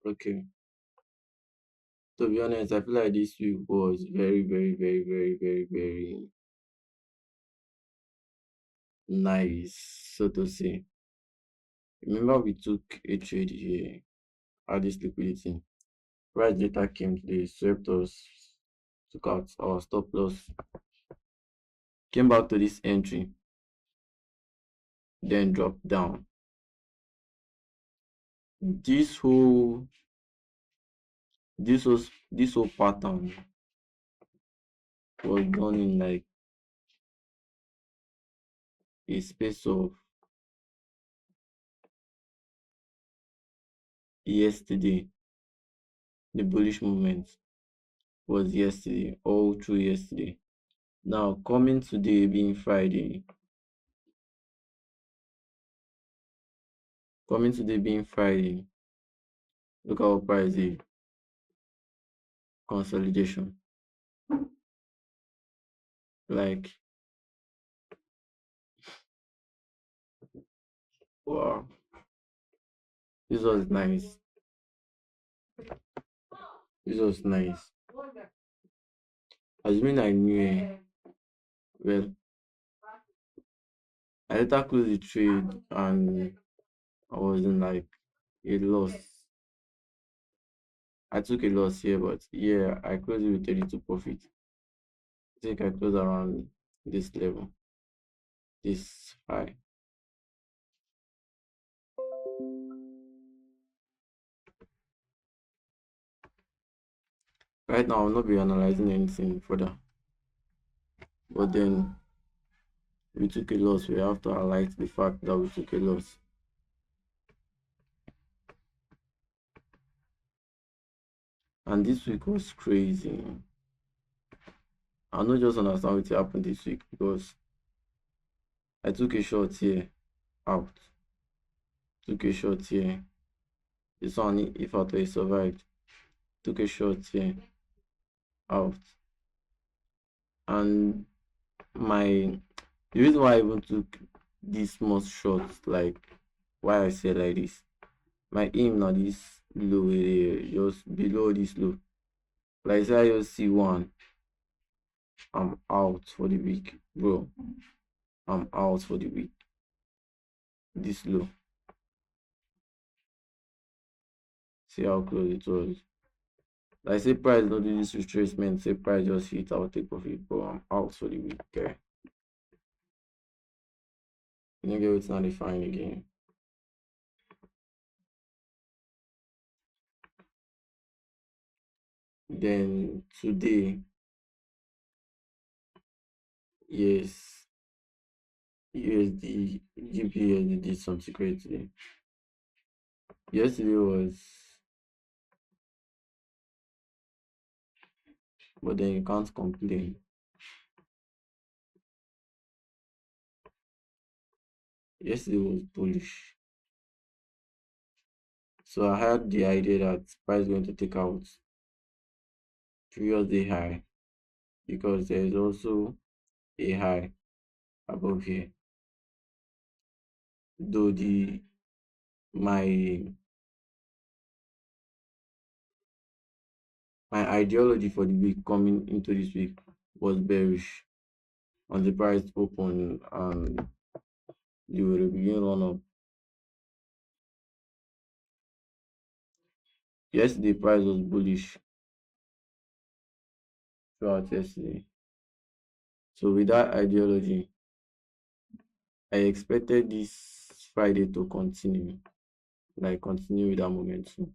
Okay. To be honest, I feel like this week was very, very, very, very, very, very nice, so to say. Remember, we took a trade here, had this liquidity. Price data came today, swept us, took out our stop loss, came back to this entry, then dropped down. This whole this whole pattern was done in like a space of yesterday. The bullish movement was yesterday, all through yesterday. Now coming today being Friday, look at what price is consolidation. Like wow, this was nice. This was nice. Assuming I knew well, I later closed the trade and I was in like a loss. I took a loss here, but yeah, I closed it with 32 profit. I think I closed around this level, this high. Right now, I'll not be analyzing anything further. But then we took a loss. We have to highlight the fact that we took a loss. And this week was crazy. I not just understand what happened this week because I took a shot here, out. Took a shot here. This one, if I thought it survived, took a shot here, out. And my the reason why I even took this most shots, like why I say like this, my aim now this low area, just below this low. Like say I just see one, I'm out for the week, bro. I'm out for the week. This low. See how close it was. Like say price not do this retracement, say price just hit, I'll take profit, bro. I'm out for the week, okay. You know get it's not defined again. Then today, yes, USD GPUSD did something great today. Yesterday was, but then you can't complain. Yesterday was bullish. So I had the idea that price going to take out previous day high because there is also a high above here. Though the my my ideology for the week coming into this week was bearish on the price open and you will begin run up. Yesterday price was bullish throughout yesterday. So with that ideology, I expected this Friday to continue, like continue with that momentum.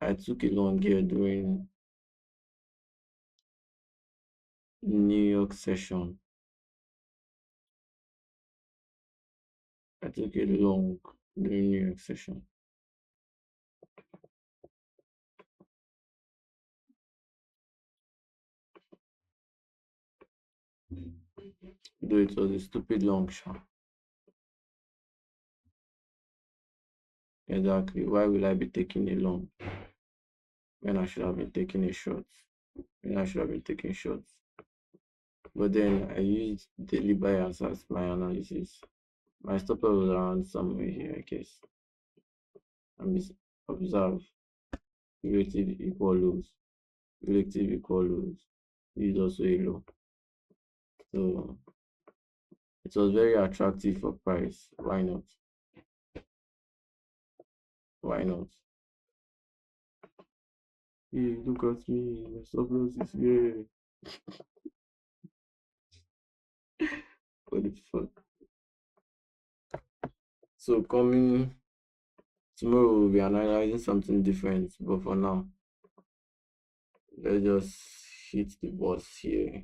I took a long gear during New York session. I took a long during New York session. Though it was a stupid long shot. Exactly. Why will I be taking a long when I should have been taking a short? When I should have been taking shots. But then I used daily bias as my analysis. My stopper was around somewhere here, I guess. I'm observe. relative equal lows, relative equal lows is also a low. So it was very attractive for price. Why not? Why not? Hey, look at me. My stop loss is here. What the fuck? So coming tomorrow, we'll be analyzing something different. But for now, let's just hit the boss here.